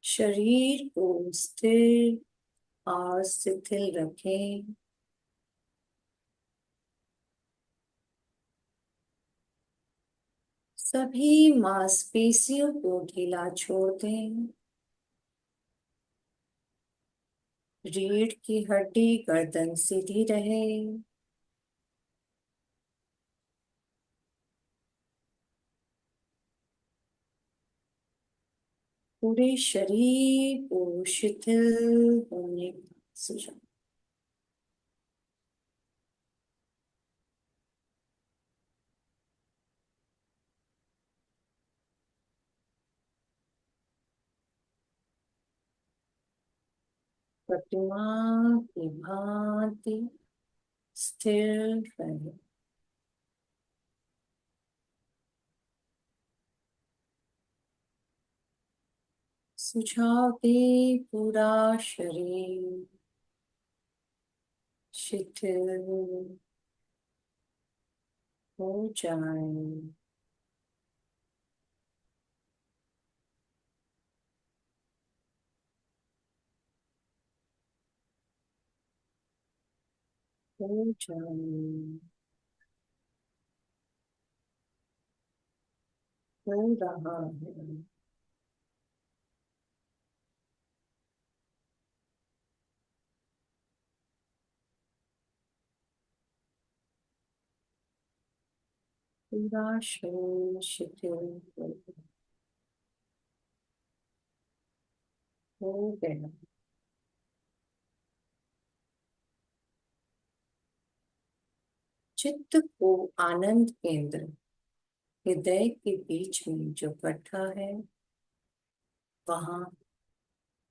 शरीर को स्थिर और शिथिल रखें। सभी मांसपेशियों को ढीला छोड़ दें। रीढ़ की हड्डी गर्दन सीधी रहे। पूरे शरीर को शिथिल होने का सुझाव। प्रतिमा की भांति स्थिर रहे। सुझाव दे पूरा शरीर शिथिल हो जाए। हो जाए। हो रहा है। पूरा शरीर शिथिल हो गया। चित्त को आनंद केंद्र हृदय के बीच में जो बैठा है वहां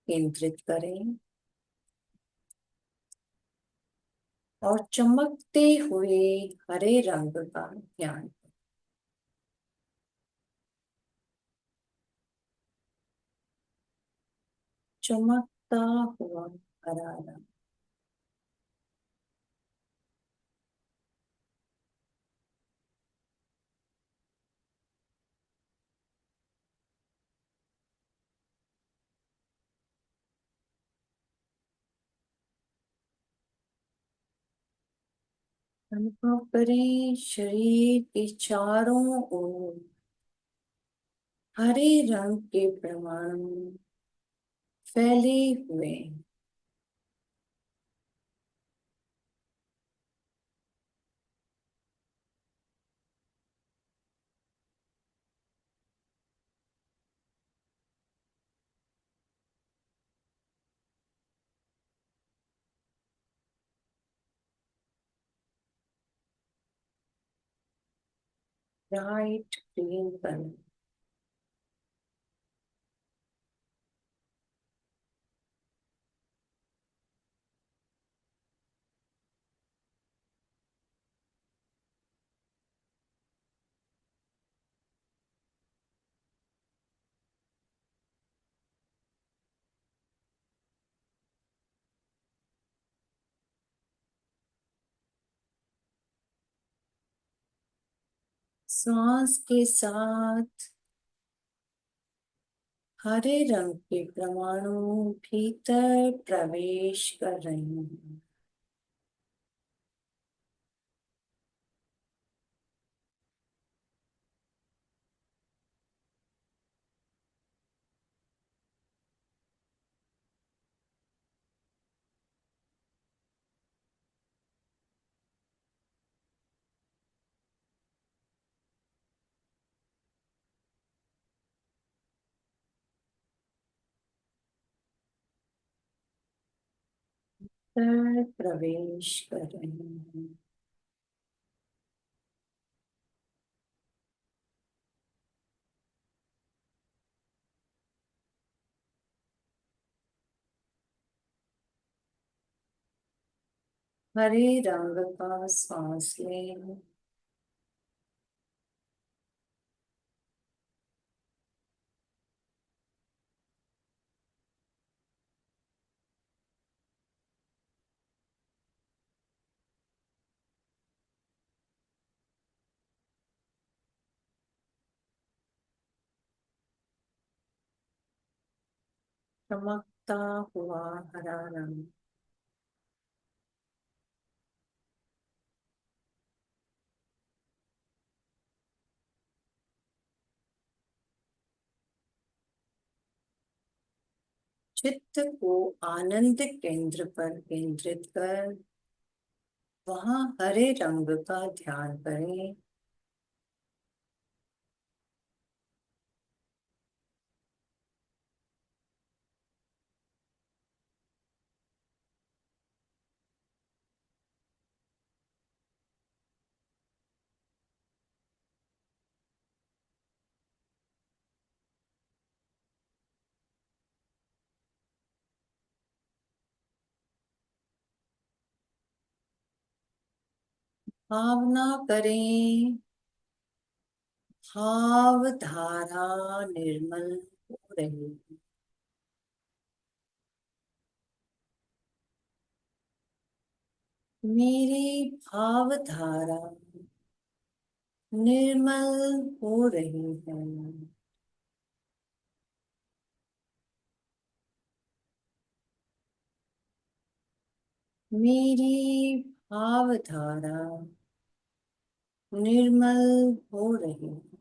केंद्रित करें और चमकते हुए हरे रंग का ध्यान। चमकता हुआ हरा रंग। अनुभव करें शरीर के चारों ओर हरे रंग के परमाणु फैले हुए हैं। Bright green colour. सांस के साथ हरे रंग के परमाणु भीतर प्रवेश कर रहे हैं। भीतर प्रवेश कर रहे हैं। हरे रंग का सांस लें। चमकता हुआ हरा रंग। चित्त को आनंद केंद्र पर केंद्रित कर वहां हरे रंग का ध्यान करें। भावना करें भाव धारा निर्मल हो रही है। मेरी भाव धारा निर्मल हो रही है। मेरी भाव धारा निर्मल हो रही है।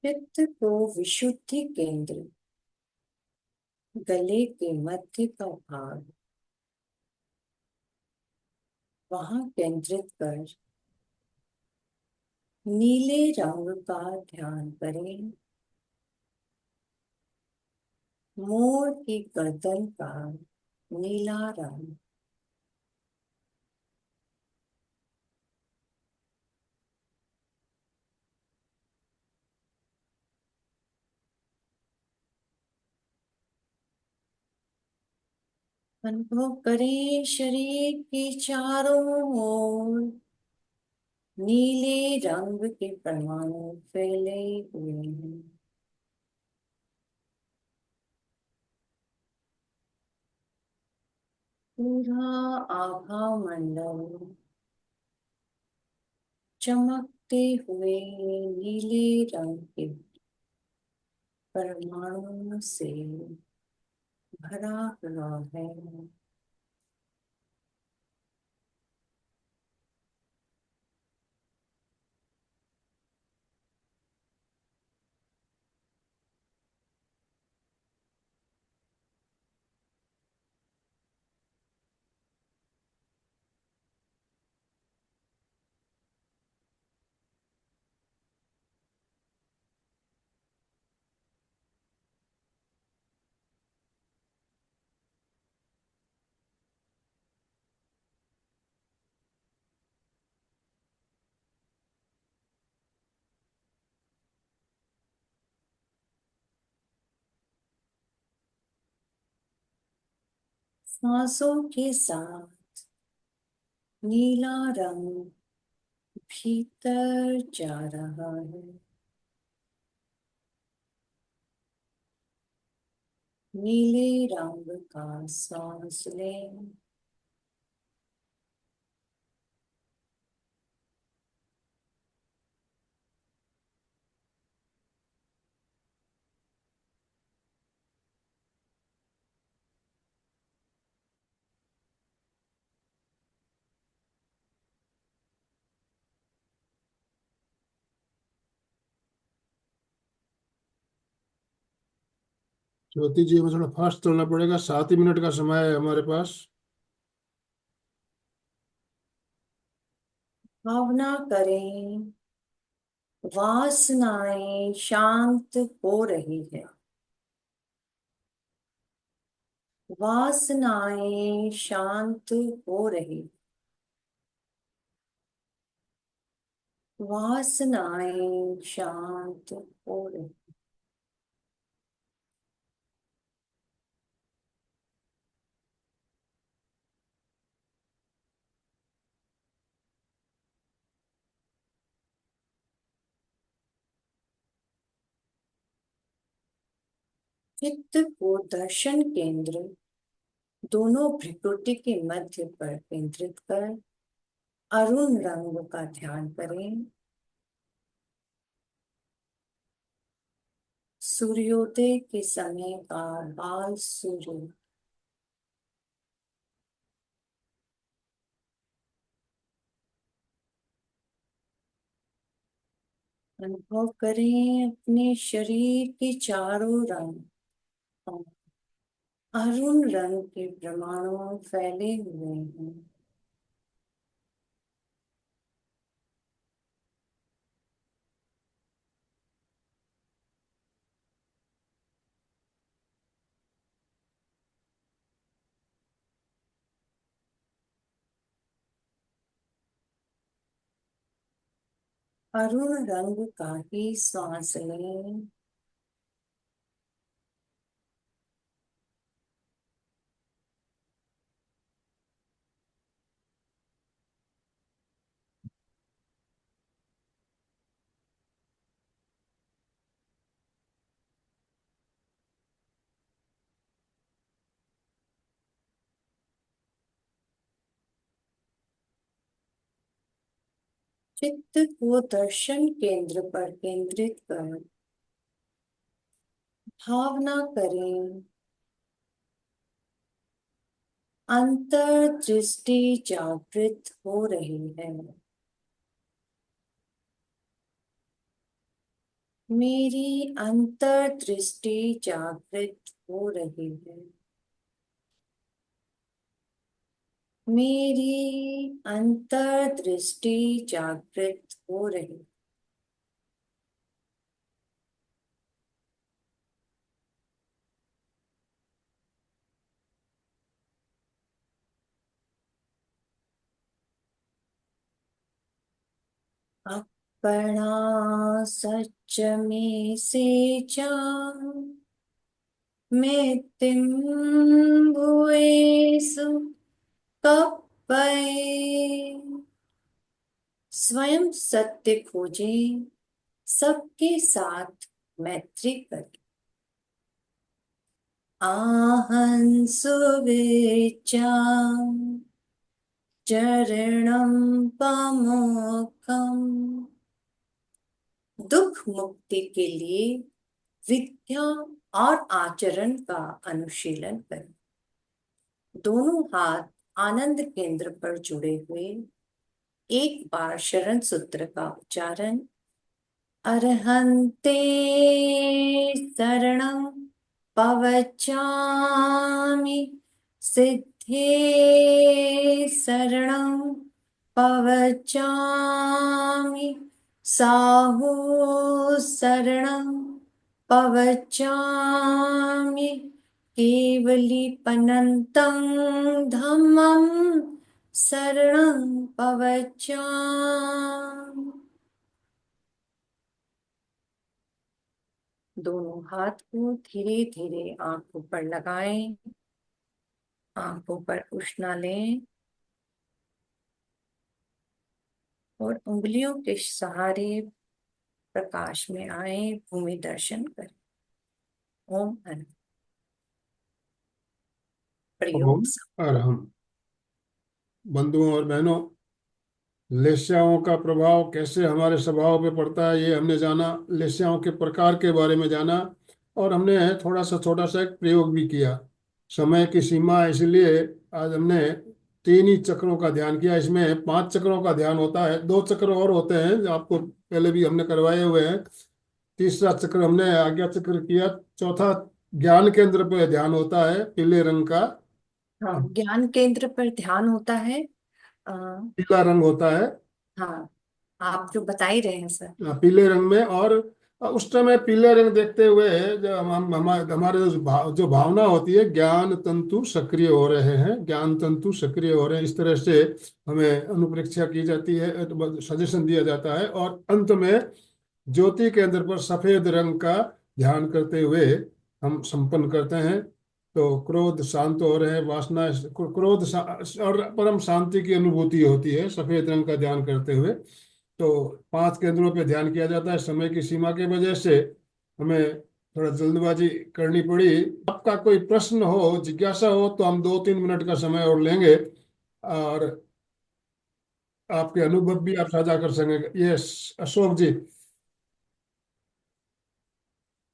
चित्त को विशुद्धि केंद्र, गले के मध्य का भाग, वहां केंद्रित कर नीले रंग का ध्यान करें। मोर की गर्दन का नीला रंग, अनुभव करें शरीर के चारों ओर नीले रंग के परमाणु फैले हुए हैं। पूरा आभा मंडल चमकते हुए नीले रंग के परमाणु से भरा हुआ है। सांसों के साथ नीला रंग भीतर जा रहा है। नीले रंग का सांस लें। ज्योति जी, हमें थोड़ा फास्ट चलना पड़ेगा, 7 ही मिनट का समय है हमारे पास। भावना करें वासनाएं शांत हो रही है। वासनाएं शांत हो रही। वासनाएं शांत हो रही। चित्त को दर्शन केंद्र दोनों भ्रिकुटी के मध्य पर केंद्रित कर अरुण रंग का ध्यान करें। सूर्योदय के समय का लाल सूर्य अनुभव करें। अपने शरीर के चारों रंग अरुण रंग के परमाणु फैले हुए हैं। अरुण रंग का ही श्वास लें। चित्त को दर्शन केंद्र पर केंद्रित कर भावना करें अंतर्दृष्टि जागृत हो रही है। मेरी अंतर्दृष्टि जागृत हो रही है। मेरी अंतर्दृष्टि जागृत हो रही है। अपना सच में से जान मैं भुए सु कपै। स्वयं सत्य खोजे, सबके साथ मैत्री करे। आहं सुविचार चरणं पमोक्षम। दुख मुक्ति के लिए विद्या और आचरण का अनुशीलन करें। दोनों हाथ आनंद केंद्र पर जुड़े हुए, एक बार शरण सूत्र का उच्चारण। अर्हन्ते शरणं पवचामि, सिद्धे शरणं पवचामि, साहु शरणं पवचामि, केवलीपनन्तं धम्मं शरणं पवचामि। दोनों हाथ को धीरे धीरे आंखों पर लगाएं। आंखों पर उष्णा लें और उंगलियों के सहारे प्रकाश में आए, भूमि दर्शन करें। ओम अन प्रयोग। ओम अरहम। बंधुओं और बहनों, लेस्याओं का प्रभाव कैसे हमारे स्वभाव पे पड़ता है ये हमने जाना, लेस्याओं के प्रकार के बारे में जाना, और हमने थोड़ा सा छोटा सा एक प्रयोग भी किया। समय की सीमा है, इसलिए आज हमने 3 ही चक्रों का ध्यान किया। इसमें 5 चक्रों का ध्यान होता है, 2 चक्र और होते हैं जो आपको पहले भी हमने करवाए हुए हैं। तीसरा चक्र हमने आज्ञा चक्र किया। चौथा ज्ञान केंद्र पे ध्यान होता है, पीले रंग का। हाँ, ज्ञान केंद्र पर ध्यान होता है। आ, पीला रंग होता है। हाँ, आप जो बता ही रहे हैं सर। पीले रंग में। और उस समय पीले रंग देखते हुए जो हमारे जो भावना होती है, ज्ञान तंतु सक्रिय हो रहे हैं, ज्ञान तंतु सक्रिय हो रहे हैं, इस तरह से हमें अनुप्रेक्षा की जाती है, सजेशन दिया जाता है। और अंत में ज्योति केंद्र पर सफेद रंग का ध्यान करते हुए हम संपन्न करते हैं। तो क्रोध शांत हो रहे हैं, वासना और परम शांति की अनुभूति होती है सफेद रंग का ध्यान करते हुए। तो 5 केंद्रों पे ध्यान किया जाता है। समय की सीमा की वजह से हमें थोड़ा जल्दबाजी करनी पड़ी। आपका कोई प्रश्न हो, जिज्ञासा हो, तो हम 2-3 मिनट का समय और लेंगे, और आपके अनुभव भी आप साझा कर सकेंगे। यस, अशोक जी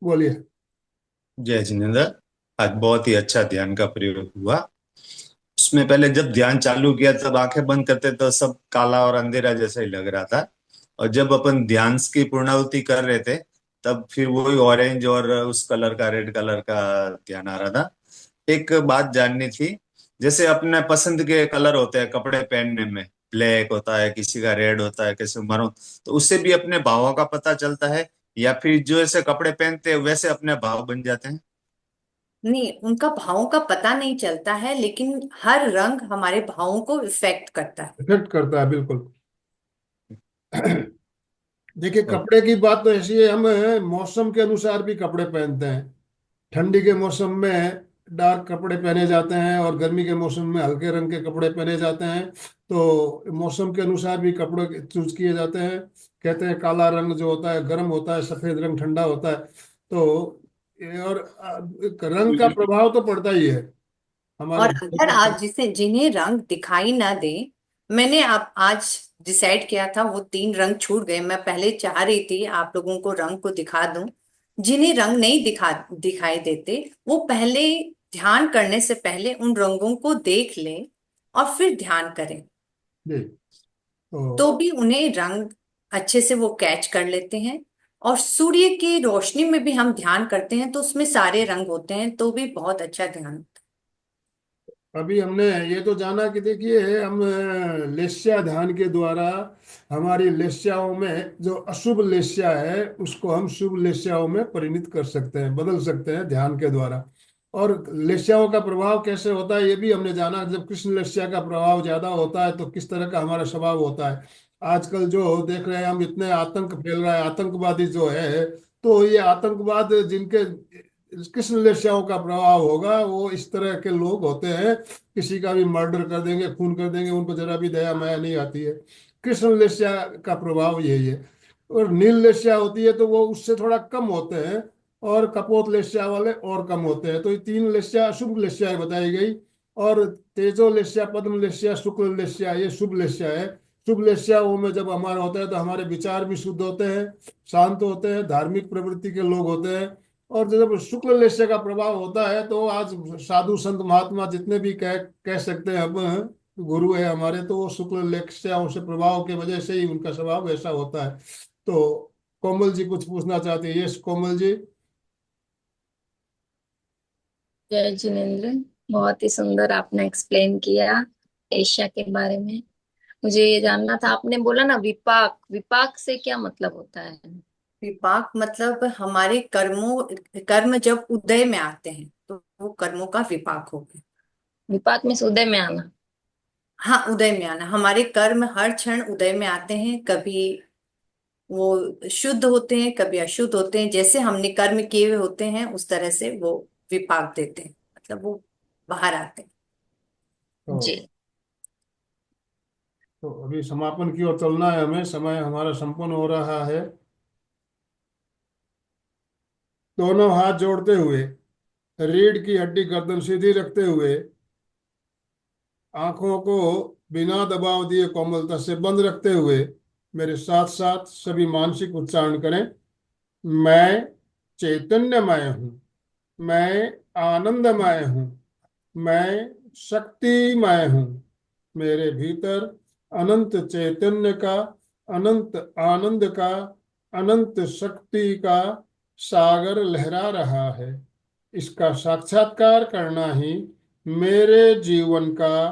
बोलिए। जय जिनेन्द्र। आज बहुत ही अच्छा ध्यान का प्रयोग हुआ। उसमें पहले जब ध्यान चालू किया तब आंखें बंद करते तो सब काला और अंधेरा जैसा ही लग रहा था, और जब अपन ध्यान की पूर्णाहुति कर रहे थे तब फिर वही ऑरेंज और उस कलर का, रेड कलर का ध्यान आ रहा था। एक बात जाननी थी, जैसे अपने पसंद के कलर होते हैं कपड़े पहनने में, ब्लैक होता है, किसी का रेड होता है, किसी मरून, तो उससे भी अपने भावों का पता चलता है, या फिर जो ऐसे कपड़े पहनते हैं वैसे अपने भाव बन जाते हैं? नहीं, उनका भावों का पता नहीं चलता है, लेकिन हर रंग हमारे भावों को इफेक्ट करता है। इफेक्ट करता है, बिल्कुल। देखिए, और कपड़े की बात तो ऐसी है, हम मौसम के अनुसार भी कपड़े पहनते हैं। ठंडी के मौसम में डार्क कपड़े पहने जाते हैं, और गर्मी के मौसम में हल्के रंग के कपड़े पहने जाते हैं। तो मौसम के अनुसार भी कपड़े चूज किए जाते हैं। कहते हैं काला रंग जो होता है गर्म होता है, सफेद रंग ठंडा होता है। तो और रंग का प्रभाव तो पड़ता ही है हमारे और भाव अगर पर। आज जिसे जिन्हें रंग दिखाई ना दे, मैंने आप आज डिसाइड किया था, वो 3 रंग छूट गए। मैं पहले चाह रही थी आप लोगों को रंग को दिखा दूं। जिन्हें रंग नहीं दिखाई देते, वो पहले ध्यान करने से पहले उन रंगों को देख लें और फिर ध्यान करें, जी। तो तो भी उन्हें रंग अच्छे से वो कैच कर लेते हैं। और सूर्य की रोशनी में भी हम ध्यान करते हैं तो उसमें सारे रंग होते हैं, तो भी बहुत अच्छा ध्यान होता अभी हमने ये तो जाना कि देखिए हम लेस्या ध्यान के द्वारा हमारी लेस्याओं में जो अशुभ लेस्या है उसको हम शुभ लेस्याओं में परिणित कर सकते हैं, बदल सकते हैं ध्यान के द्वारा। और लेस्याओं का प्रभाव कैसे होता है ये भी हमने जाना। जब कृष्ण लेस्या का प्रभाव ज्यादा होता है तो किस तरह का हमारा स्वभाव होता है। आजकल जो देख रहे हैं हम, इतने आतंक फैल रहा है, आतंकवादी जो है, तो ये आतंकवाद जिनके कृष्ण लेस्याओं का प्रभाव होगा वो इस तरह के लोग होते हैं, किसी का भी मर्डर कर देंगे, खून कर देंगे, उन पर जरा भी दया माया नहीं आती है। कृष्ण लेस्या का प्रभाव यही है। और नील लेस्या होती है तो वो उससे थोड़ा कम होते हैं, और कपोत लेस्या वाले और कम होते हैं। तो ये तीन लेस्या अशुभ लेस्या बताई गई। और तेजो लेस्या, पद्म लेस्या, शुक्ल लेस्या, ये शुभ लेस्या है। शुभ लेस्याओं में जब हमारा होता है तो हमारे विचार भी शुद्ध होते हैं, शांत होते हैं, धार्मिक प्रवृत्ति के लोग होते हैं। और जब शुक्ल लेस्य का प्रभाव होता है तो आज साधु संत महात्मा जितने भी कह सकते हैं अब गुरु है हमारे, तो वो शुक्ल लेस्याओं से प्रभाव की वजह से ही उनका स्वभाव ऐसा होता है। तो कोमल जी कुछ पूछना चाहती है? यस कोमल जी। जय जिनेन्द्र, बहुत ही सुंदर आपने एक्सप्लेन किया एशिया के बारे में। मुझे ये जानना था, आपने बोला ना विपाक, विपाक से क्या मतलब होता है? विपाक मतलब हमारे कर्म जब उदय में आते हैं तो वो कर्मों का विपाक हो गया। विपाक में उदय में आना। हाँ, उदय में आना। हमारे कर्म हर क्षण उदय में आते हैं, कभी वो शुद्ध होते हैं कभी अशुद्ध होते हैं। जैसे हमने कर्म किए हुए होते हैं उस तरह से वो विपाक देते हैं, मतलब वो बाहर आते हैं। तो, जी। तो अभी समापन की ओर चलना है हमें, समय हमारा संपन्न हो रहा है। दोनों हाथ जोड़ते हुए, रीढ़ की हड्डी गर्दन सीधी रखते हुए, आंखों को बिना दबाव दिए कोमलता से बंद रखते हुए मेरे साथ साथ सभी मानसिक उच्चारण करें। मैं चैतन्यमय हूँ, मैं आनंदमय हूँ, मैं शक्तिमय हूँ। मेरे भीतर अनंत चैतन्य का, अनंत आनंद का, अनंत शक्ति का सागर लहरा रहा है। इसका साक्षात्कार करना ही मेरे जीवन का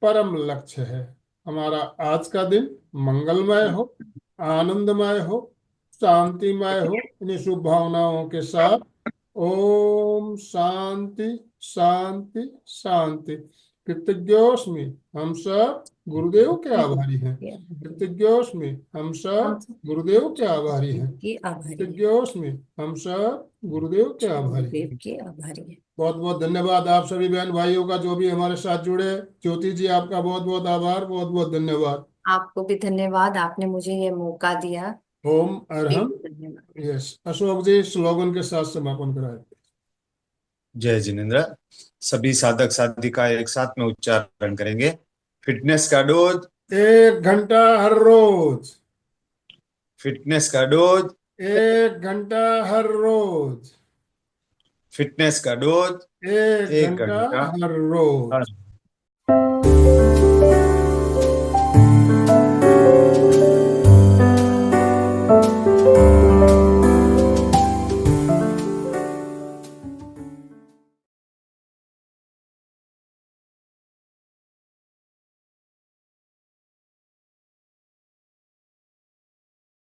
परम लक्ष्य है। हमारा आज का दिन मंगलमय हो, आनंदमय हो, शांतिमय हो। इन्हीं शुभ भावनाओं के साथ ओम शांति शांति शांति। कृतज्ञोस्मि, हम सब गुरुदेव के आभारी हैं। कृतज्ञोस्मि, हम हम सब सब गुरुदेव के आभारी हैं। के आभारी हैं। कृतज्ञोस्मि, हम सब गुरुदेव के आभारी हैं। गुरुदेव के आभारी हैं। बहुत बहुत धन्यवाद आप सभी बहन भाइयों का जो भी हमारे साथ जुड़े। ज्योति जी आपका बहुत बहुत आभार, बहुत बहुत धन्यवाद। आपको भी धन्यवाद, आपने मुझे ये मौका दिया। ओम अरहम। बिल्कुल धन्यवाद। यस, अशोक जी स्लोगन के साथ समापन कराए। जय जिनेन्द्र। सभी साधक साधिका एक साथ में उच्चारण करेंगे। फिटनेस का डोज, 1 घंटा हर रोज। फिटनेस का डोज, 1 घंटा हर रोज। फिटनेस का डोज। 1 एक घंटा घंटा हर रोज।